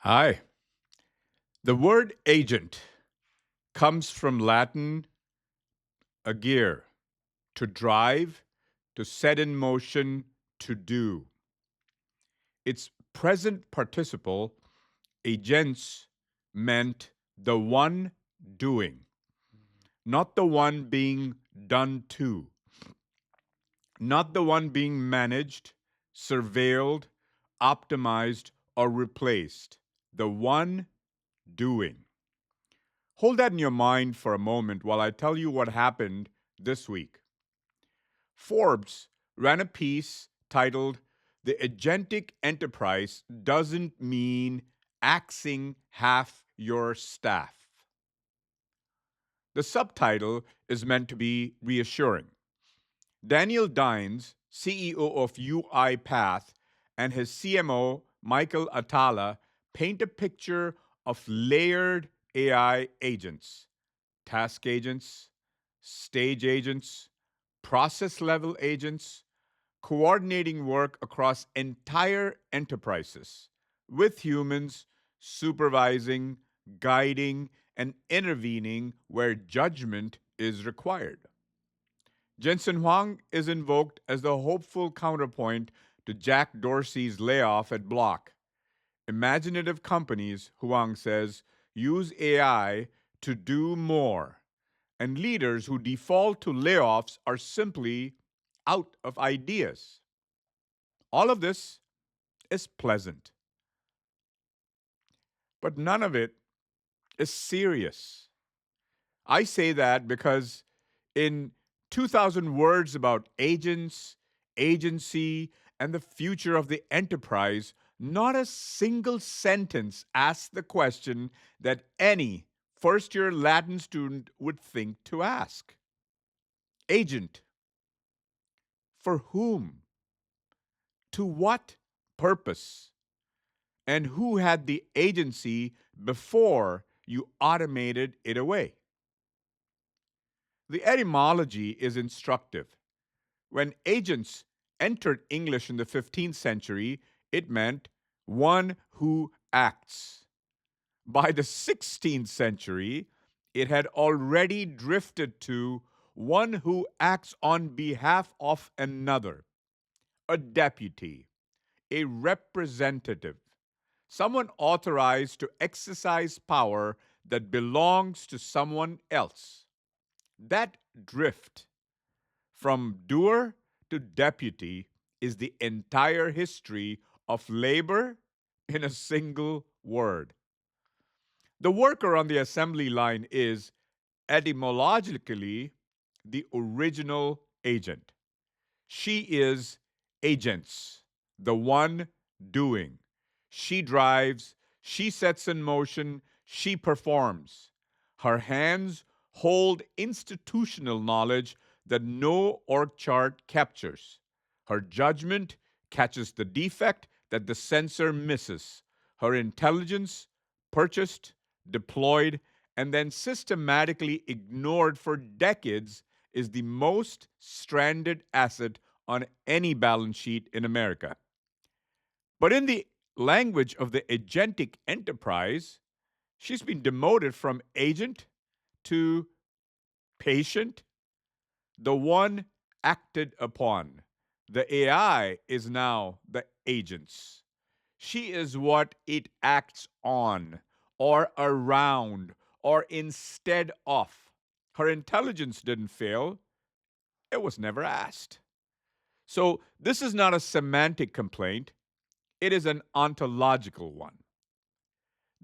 Hi. The word agent comes from Latin agere, to drive, to set in motion, to do. Its present participle, agents, meant the one doing, not the one being done to, not the one being managed, surveilled, optimized, or replaced. The one doing. Hold that in your mind for a moment while I tell you what happened this week. Forbes ran a piece titled, "The Agentic Enterprise Doesn't Mean Axing Half Your Staff." The subtitle is meant to be reassuring. Daniel Dines, CEO of UiPath, and his CMO, Michael Atala, paint a picture of layered AI agents, task agents, stage agents, process level agents, coordinating work across entire enterprises with humans supervising, guiding, and intervening where judgment is required. Jensen Huang is invoked as the hopeful counterpoint to Jack Dorsey's layoff at Block. Imaginative companies, Huang says, use AI to do more, and leaders who default to layoffs are simply out of ideas. All of this is pleasant, but none of it is serious. I say that because in 2,000 words about agents, agency, and the future of the enterprise, not a single sentence asks the question that any first year Latin student would think to ask. Agent, for whom? To what purpose? And who had the agency before you automated it away? The etymology is instructive. When agents entered English in the 15th century, it meant one who acts. By the 16th century, it had already drifted to one who acts on behalf of another, a deputy, a representative, someone authorized to exercise power that belongs to someone else. That drift from doer to deputy is the entire history of labor in a single word. The worker on the assembly line is etymologically the original agent. She is agents, the one doing. She drives, she sets in motion, she performs. Her hands hold institutional knowledge that no org chart captures. Her judgment catches the defect that the sensor misses. Her intelligence, purchased, deployed, and then systematically ignored for decades, is the most stranded asset on any balance sheet in America. But in the language of the agentic enterprise, she's been demoted from agent to patient, the one acted upon. The AI is now the agents. She is what it acts on, or around, or instead of. Her intelligence didn't fail, it was never asked. So, this is not a semantic complaint, it is an ontological one.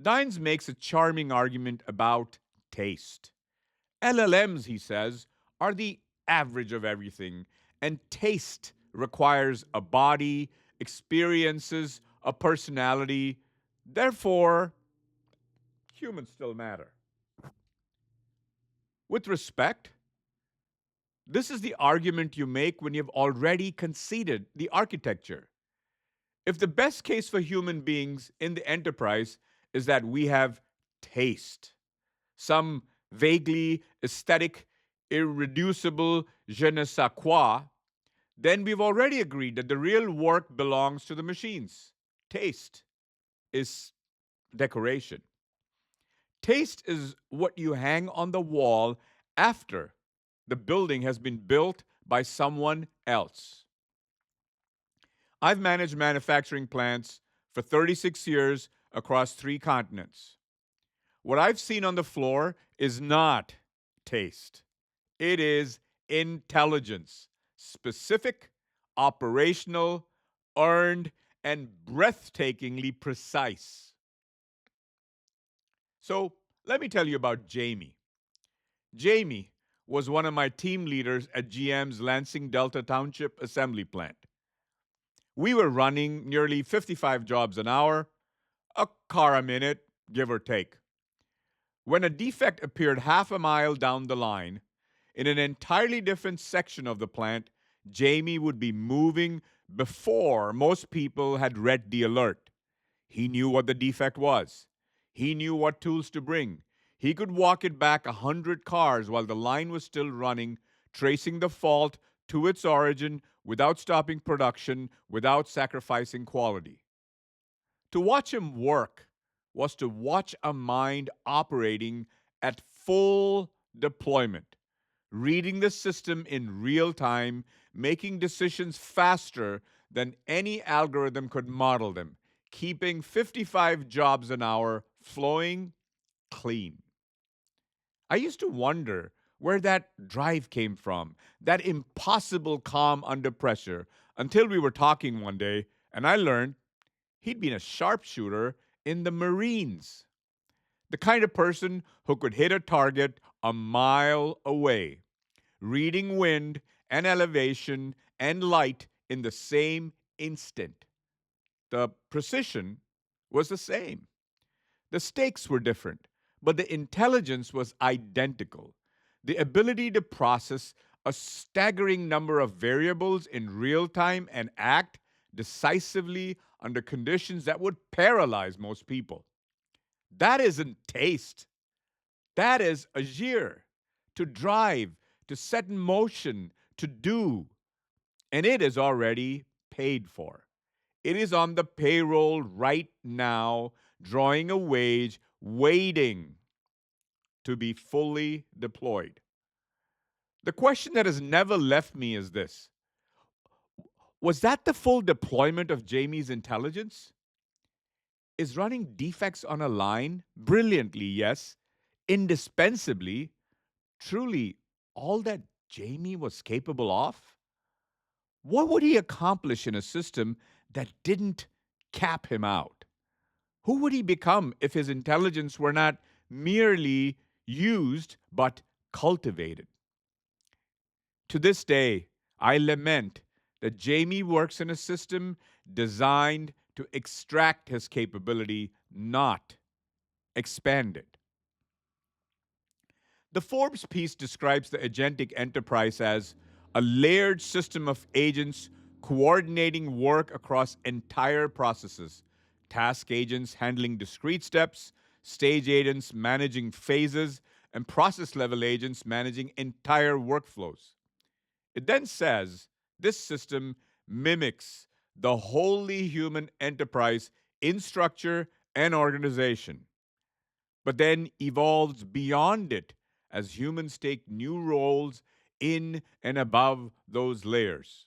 Dines makes a charming argument about taste. LLMs, he says, are the average of everything, and taste requires a body, experiences, a personality. Therefore, humans still matter. With respect, this is the argument you make when you've already conceded the architecture. If the best case for human beings in the enterprise is that we have taste, some vaguely aesthetic, irreducible je ne sais quoi, then we've already agreed that the real work belongs to the machines. Taste is decoration. Taste is what you hang on the wall after the building has been built by someone else. I've managed manufacturing plants for 36 years across 3 continents. What I've seen on the floor is not taste, it is intelligence, specific, operational, earned, and breathtakingly precise. So, let me tell you about Jamie. Jamie was one of my team leaders at GM's Lansing Delta Township assembly plant. We were running nearly 55 jobs an hour, a car a minute, give or take. When a defect appeared half a mile down the line, in an entirely different section of the plant, Jamie would be moving before most people had read the alert. He knew what the defect was. He knew what tools to bring. He could walk it back 100 cars while the line was still running, tracing the fault to its origin without stopping production, without sacrificing quality. To watch him work was to watch a mind operating at full deployment, reading the system in real time, making decisions faster than any algorithm could model them, keeping 55 jobs an hour flowing clean. I used to wonder where that drive came from, that impossible calm under pressure, until we were talking one day and I learned he'd been a sharpshooter in the Marines, the kind of person who could hit a target a mile away, reading wind and elevation and light in the same instant. The precision was the same. The stakes were different, but the intelligence was identical. The ability to process a staggering number of variables in real time and act decisively under conditions that would paralyze most people. That isn't taste. That is agere. To drive, to set in motion, to do. And it is already paid for. It is on the payroll right now, drawing a wage, waiting to be fully deployed. The question that has never left me is this: was that the full deployment of Jamie's intelligence? Is running defects on a line brilliantly, yes, indispensably, truly all that Jamie was capable of? What would he accomplish in a system that didn't cap him out? Who would he become if his intelligence were not merely used but cultivated? To this day, I lament that Jamie works in a system designed to extract his capability, not expand it. The Forbes piece describes the agentic enterprise as a layered system of agents coordinating work across entire processes, task agents handling discrete steps, stage agents managing phases, and process level agents managing entire workflows. It then says this system mimics the wholly human enterprise in structure and organization, but then evolves beyond it as humans take new roles in and above those layers.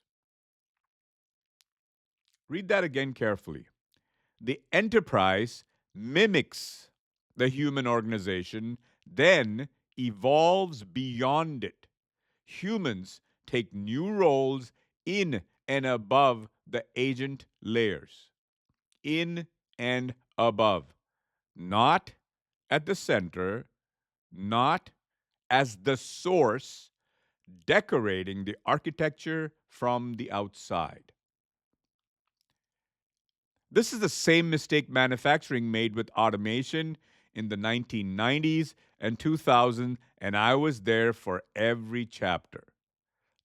Read that again carefully. The enterprise mimics the human organization, then evolves beyond it. Humans take new roles in and above the agent layers. In and above. Not at the center, not as the source, decorating the architecture from the outside. This is the same mistake manufacturing made with automation in the 1990s and 2000, and I was there for every chapter.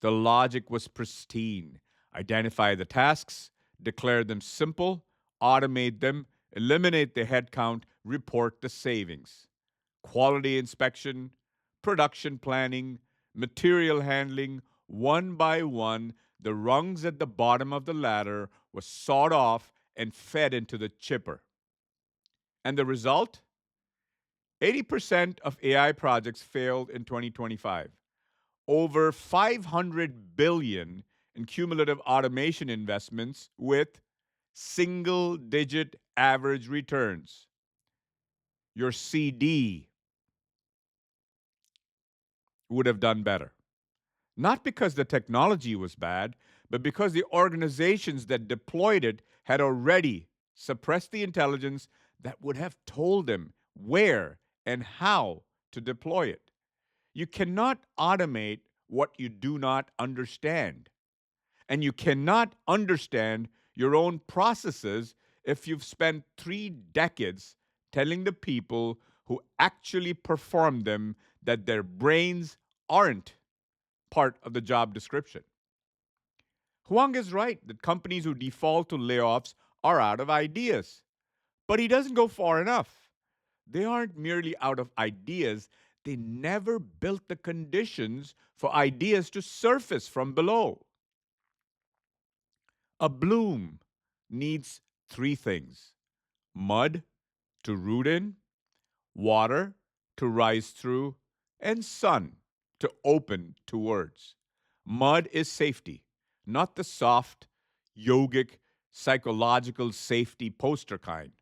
The logic was pristine. Identify the tasks, declare them simple, automate them, eliminate the headcount, report the savings. Quality inspection, production planning, material handling, one by one, the rungs at the bottom of the ladder were sawed off and fed into the chipper. And the result? 80% of AI projects failed in 2025. Over 500 billion in cumulative automation investments with single digit average returns. Your CD would have done better. Not because the technology was bad, but because the organizations that deployed it had already suppressed the intelligence that would have told them where and how to deploy it. You cannot automate what you do not understand. And you cannot understand your own processes if you've spent 3 decades telling the people who actually perform them that their brains aren't part of the job description. Huang is right that companies who default to layoffs are out of ideas. But he doesn't go far enough. They aren't merely out of ideas, they never built the conditions for ideas to surface from below. A bloom needs three things: mud to root in, water to rise through, and sun to open towards. Mud is safety, not the soft, yogic, psychological safety poster kind,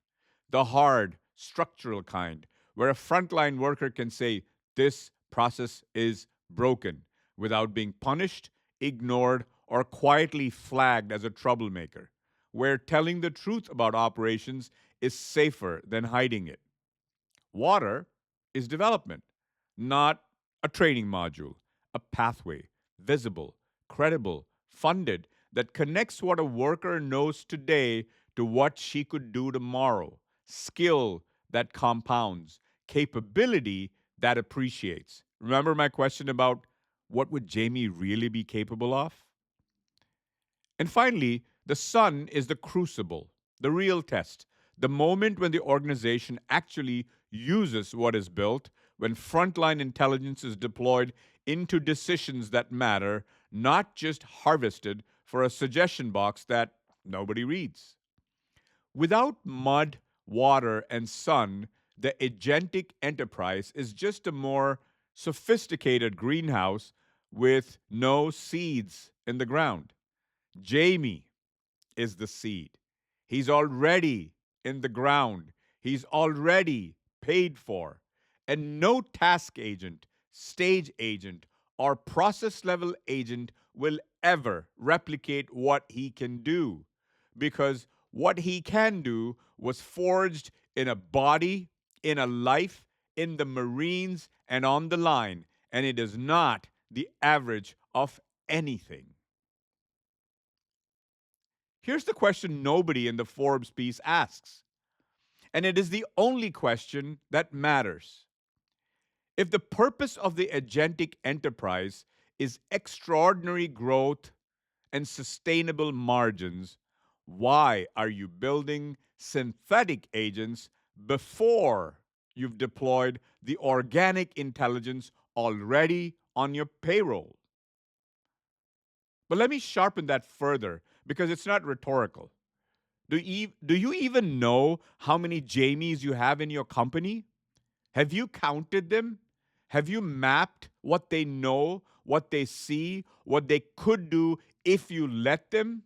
the hard, structural kind, where a frontline worker can say, "This process is broken," without being punished, ignored, or quietly flagged as a troublemaker, where telling the truth about operations is safer than hiding it. Water is development, not a training module, a pathway, visible, credible, funded, that connects what a worker knows today to what she could do tomorrow. Skill that compounds, capability that appreciates. Remember my question about what would Jamie really be capable of? And finally, the sun is the crucible, the real test, the moment when the organization actually uses what is built, when frontline intelligence is deployed into decisions that matter, not just harvested for a suggestion box that nobody reads. Without mud, water, and sun, the agentic enterprise is just a more sophisticated greenhouse with no seeds in the ground. Jamie is the seed. He's already in the ground. He's already paid for. And no task agent, stage agent, or process level agent will ever replicate what he can do, because what he can do was forged in a body, in a life, in the Marines, and on the line. And it is not the average of anything. Here's the question nobody in the Forbes piece asks, and it is the only question that matters. If the purpose of the agentic enterprise is extraordinary growth and sustainable margins, why are you building synthetic agents before you've deployed the organic intelligence already on your payroll? But let me sharpen that further because it's not rhetorical. Do you even know how many Jamies you have in your company? Have you counted them? Have you mapped what they know, what they see, what they could do if you let them?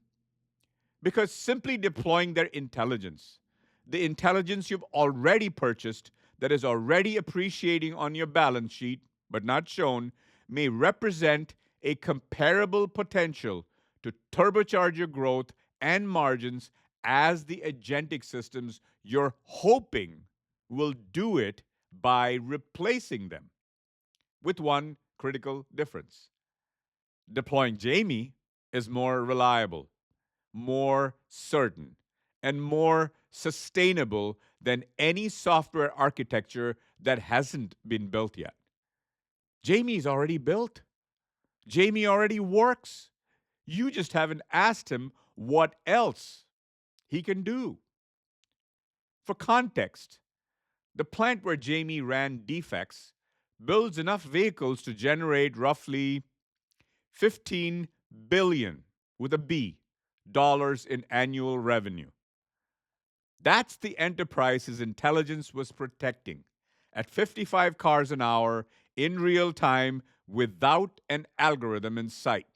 Because simply deploying their intelligence, the intelligence you've already purchased that is already appreciating on your balance sheet but not shown, may represent a comparable potential to turbocharge your growth and margins as the agentic systems you're hoping will do it by replacing them, with one critical difference: deploying Jamie is more reliable, more certain, and more sustainable than any software architecture that hasn't been built yet. Jamie's already built. Jamie already works. You just haven't asked him what else he can do. For context, the plant where Jamie ran defects builds enough vehicles to generate roughly 15 billion with a B dollars in annual revenue. That's the enterprise his intelligence was protecting at 55 cars an hour in real time without an algorithm in sight.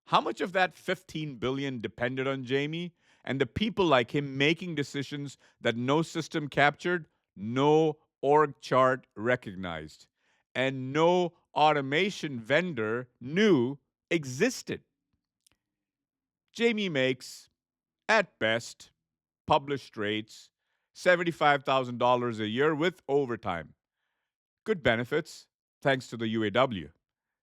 How much of that 15 billion depended on Jamie and the people like him making decisions that no system captured, no org chart recognized, and no automation vendor knew existed? Jamie makes, at best, published rates $75,000 a year with overtime. Good benefits, thanks to the UAW.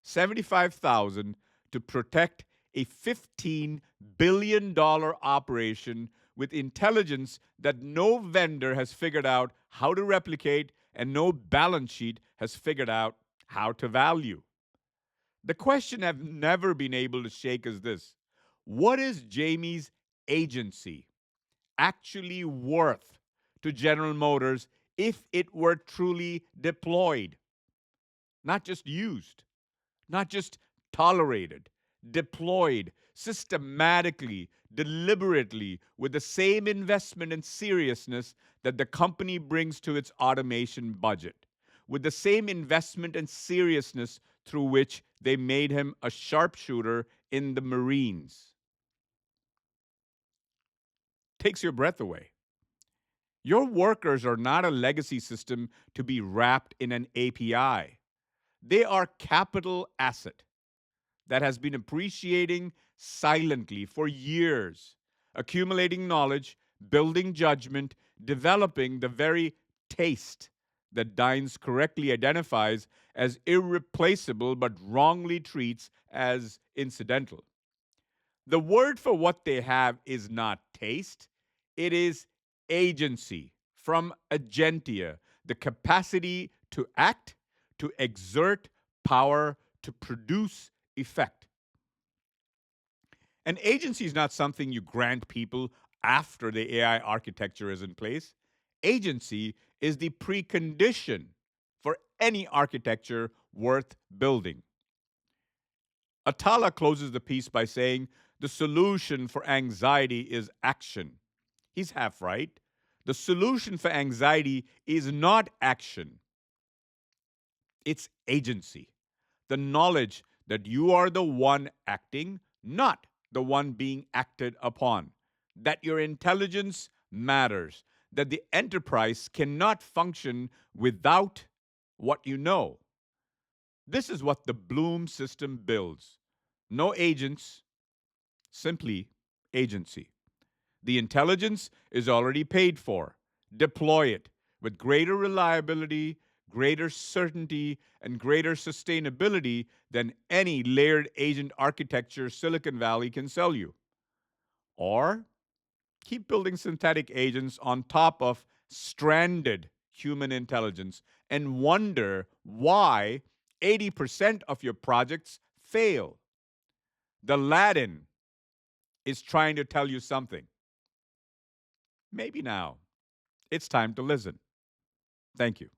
75,000 to protect a $15 billion operation with intelligence that no vendor has figured out how to replicate and no balance sheet has figured out how to value. The question I've never been able to shake is this: what is Jamie's agency actually worth to General Motors if it were truly deployed? Not just used, not just tolerated, deployed systematically, deliberately, with the same investment and seriousness that the company brings to its automation budget, with the same investment and seriousness through which they made him a sharpshooter in the Marines. Takes your breath away. Your workers are not a legacy system to be wrapped in an API. They are capital asset that has been appreciating silently for years, accumulating knowledge, building judgment, developing the very taste that Dines correctly identifies as irreplaceable but wrongly treats as incidental. The word for what they have is not taste, it is agency, from agentia, the capacity to act, to exert power, to produce effect. An agency is not something you grant people after the AI architecture is in place. Agency is the precondition for any architecture worth building. Atala closes the piece by saying the solution for anxiety is action. He's half right. The solution for anxiety is not action, it's agency. The knowledge that you are the one acting, not the one being acted upon, that your intelligence matters, that the enterprise cannot function without what you know. This is what the Bloom system builds. No agents, simply agency. The intelligence is already paid for. Deploy it with greater reliability, greater certainty, and greater sustainability than any layered agent architecture Silicon Valley can sell you. Or keep building synthetic agents on top of stranded human intelligence and wonder why 80% of your projects fail. The Latin is trying to tell you something. Maybe now it's time to listen. Thank you.